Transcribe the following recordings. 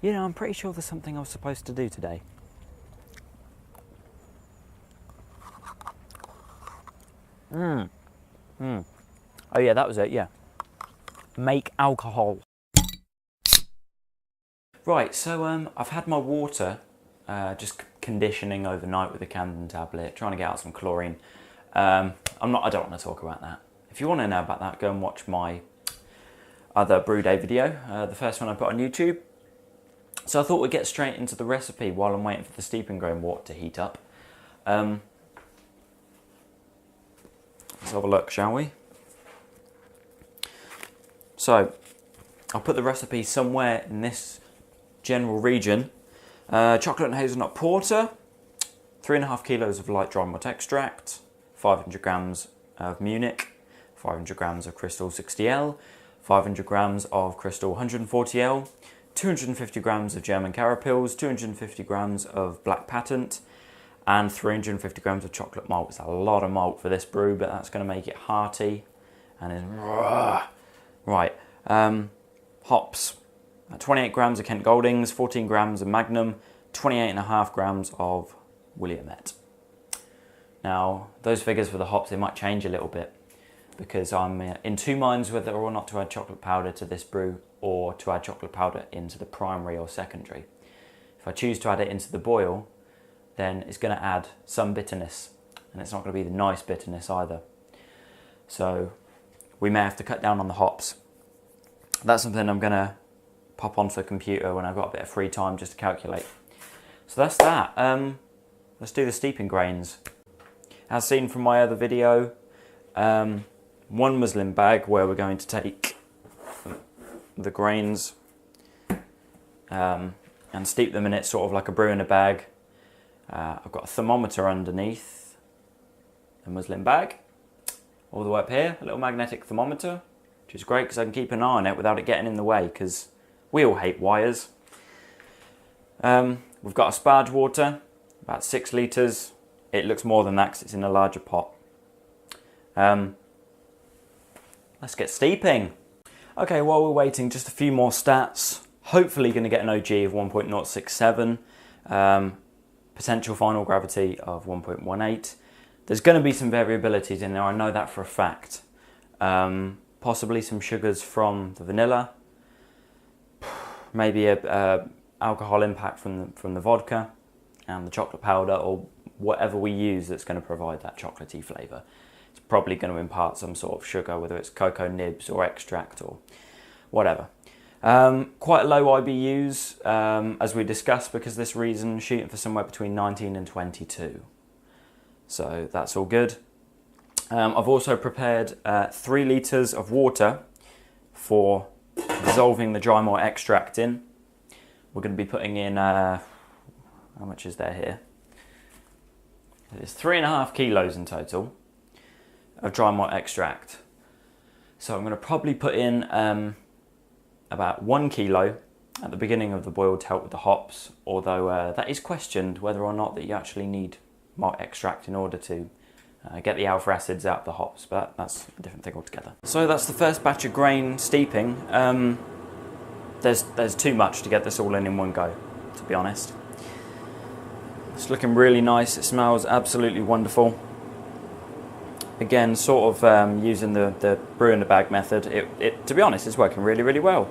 You know, I'm pretty sure there's something I was supposed to do today. Oh yeah, that was it, yeah. Make alcohol. Right, so I've had my water just conditioning overnight with a Candon tablet, trying to get out some chlorine. I don't want to talk about that. If you want to know about that, go and watch my other BREWDAY video, the first one I put on YouTube. So I thought we'd get straight into the recipe while I'm waiting for the steeping grain water to heat up. Let's have a look, shall we? So, I'll put the recipe somewhere in this general region. Chocolate and hazelnut porter, 3.5 kilos of light dry malt extract, 500 grams of Munich, 500 grams of Crystal 60L, 500 grams of Crystal 140L, 250 grams of German Carapils, 250 grams of Black Patent, and 350 grams of chocolate malt. It's a lot of malt for this brew, but that's going to make it hearty. And it's right. Hops. 28 grams of Kent Goldings, 14 grams of Magnum, 28.5 grams of Williamette. Now, those figures for the hops, they might change a little bit because I'm in two minds whether or not to add chocolate powder to this brew or to add chocolate powder into the primary or secondary. If I choose to add it into the boil, then it's going to add some bitterness, and it's not going to be the nice bitterness either. So we may have to cut down on the hops. That's something I'm going to pop onto the computer when I've got a bit of free time just to calculate. So that's that. Let's do the steeping grains. As seen from my other video, one muslin bag where we're going to take the grains and steep them in it sort of like a brew in a bag. I've got a thermometer underneath the muslin bag, all the way up here, a little magnetic thermometer, which is great because I can keep an eye on it without it getting in the way, because we all hate wires. We've got a sparge water, about 6 litres. It looks more than that because it's in a larger pot. Let's get steeping. Okay, while we're waiting, just a few more stats. Hopefully going to get an OG of 1.067. Potential final gravity of 1.18. There's going to be some variabilities in there, I know that for a fact. Possibly some sugars from the vanilla. Maybe a alcohol impact from the vodka and the chocolate powder, or whatever we use that's going to provide that chocolatey flavour. It's probably going to impart some sort of sugar, whether it's cocoa nibs or extract or whatever. Quite low IBUs, as we discussed, because this reason, shooting for somewhere between 19 and 22. So that's all good. I've also prepared 3 litres of water for dissolving the dry malt extract in. We're going to be putting in, how much is there here? It's 3.5 kilos in total of dry malt extract. So I'm going to probably put in about 1 kilo at the beginning of the boil to help with the hops, although that is questioned whether or not that you actually need malt extract in order to get the alpha acids out of the hops, but that's a different thing altogether. So that's the first batch of grain steeping. There's too much to get this all in one go, to be honest. It's looking really nice, it smells absolutely wonderful. Again, sort of using the brew in the bag method, it to be honest, it's working really, really well.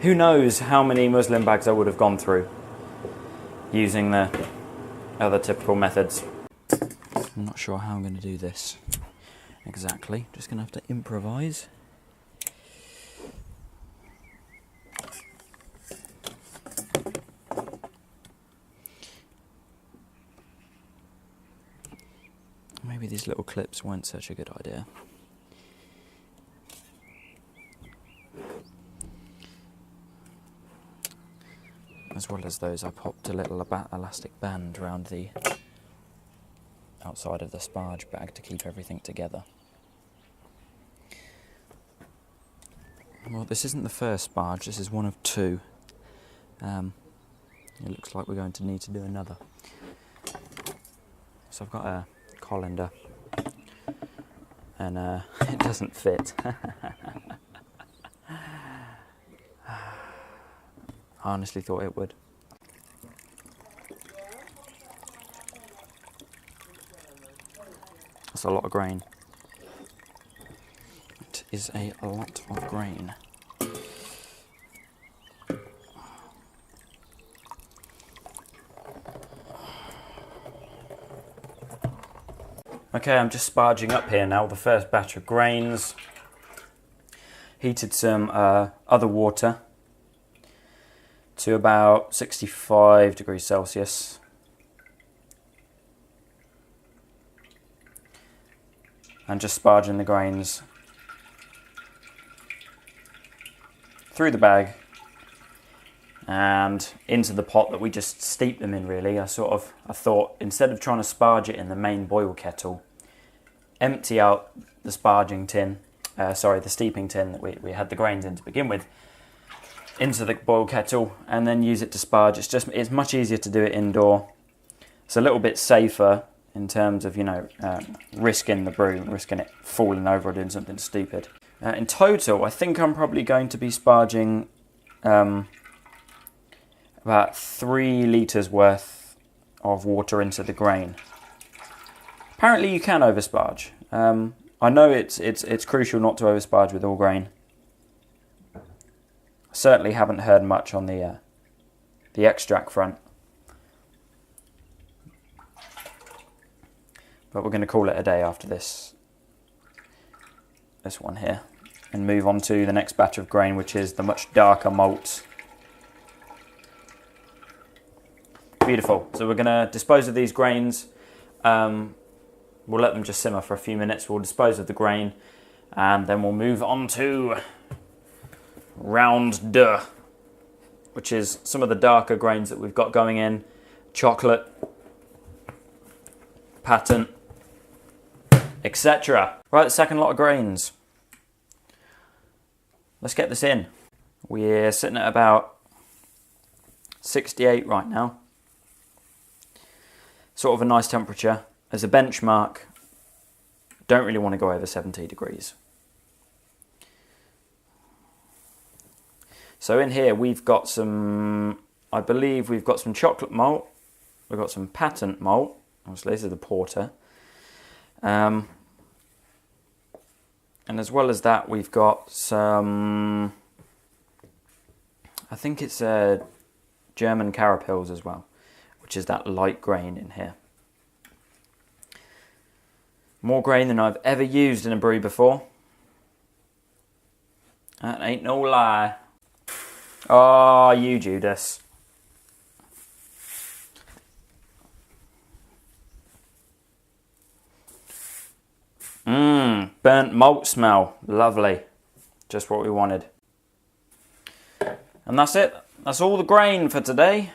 Who knows how many muslin bags I would have gone through using the other typical methods. I'm not sure how I'm going to do this exactly, just going to have to improvise. Maybe these little clips weren't such a good idea. As well as those, I popped a little elastic band around the outside of the sparge bag to keep everything together. Well, this isn't the first sparge, this is one of 2. It looks like we're going to need to do another. So I've got a colander and it doesn't fit. I honestly thought it would. That's a lot of grain. It is a lot of grain. Okay, I'm just sparging up here now, the first batch of grains. Heated some other water to about 65 degrees Celsius. And just sparging the grains through the bag and into the pot that we just steeped them in, really. I thought, instead of trying to sparge it in the main boil kettle, empty out the sparging tin, the steeping tin that we had the grains in to begin with, into the boil kettle, and then use it to sparge. It's much easier to do it indoor. It's a little bit safer in terms of, risking the brew, risking it falling over or doing something stupid. In total, I think I'm probably going to be sparging about 3 litres worth of water into the grain. Apparently you can oversparge. I know it's crucial not to oversparge with all grain. I certainly haven't heard much on the extract front. But we're going to call it a day after this one here, and move on to the next batch of grain, which is the much darker malt. Beautiful. So we're going to dispose of these grains. We'll let them just simmer for a few minutes. We'll dispose of the grain, and then we'll move on to round deux, which is some of the darker grains that we've got going in. Chocolate, patent, etc. Right, the second lot of grains. Let's get this in. We're sitting at about 68 right now. Sort of a nice temperature. As a benchmark, don't really want to go over 70 degrees. So in here we've got some, I believe we've got some chocolate malt, we've got some patent malt, obviously this is the porter, and as well as that we've got some, I think it's German carapils as well, which is that light grain in here. More grain than I've ever used in a brew before. That ain't no lie. Oh, you Judas. Burnt malt smell. Lovely. Just what we wanted. And that's it. That's all the grain for today.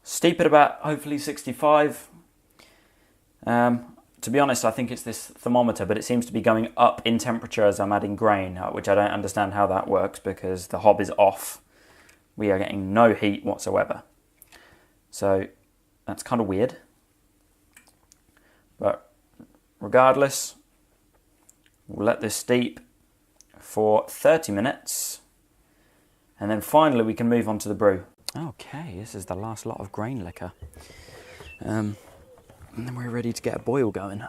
Steep at about, hopefully, 65. To be honest, I think it's this thermometer, but it seems to be going up in temperature as I'm adding grain, which I don't understand how that works because the hob is off. We are getting no heat whatsoever. So that's kind of weird. But regardless, we'll let this steep for 30 minutes. And then finally we can move on to the brew. Okay, this is the last lot of grain liquor. And then we're ready to get a boil going.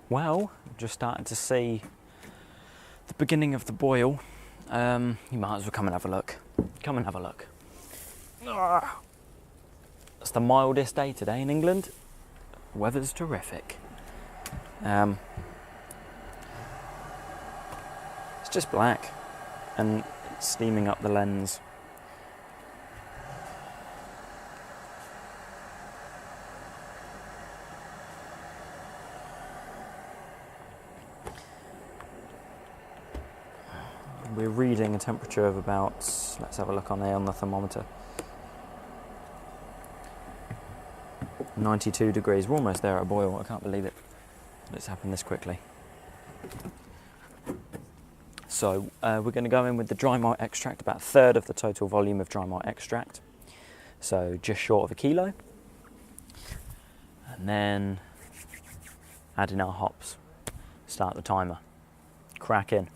Well, just starting to see the beginning of the boil. You might as well come and have a look. Come and have a look. It's the mildest day today in England. Weather's terrific. It's just black and steaming up the lens. We're reading a temperature of about, let's have a look on there on the thermometer. 92 degrees. We're almost there at a boil. I can't believe it. It's happened this quickly. So we're going to go in with the dry malt extract, about a third of the total volume of dry malt extract. So just short of a kilo. And then add in our hops. Start the timer. Crack in.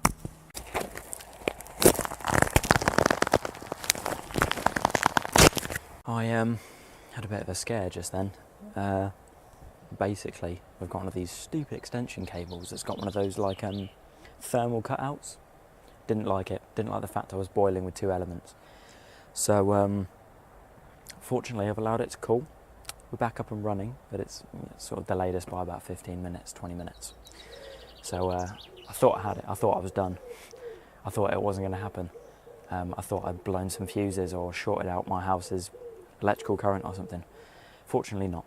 I had a bit of a scare just then. Basically, we've got one of these stupid extension cables that's got one of those like thermal cutouts. Didn't like it. Didn't like the fact I was boiling with 2 elements. So fortunately, I've allowed it to cool. We're back up and running, but it's sort of delayed us by about 15 minutes, 20 minutes. So I thought I had it. I thought I was done. I thought it wasn't going to happen. I thought I'd blown some fuses or shorted out my house's electrical current or something. Fortunately not.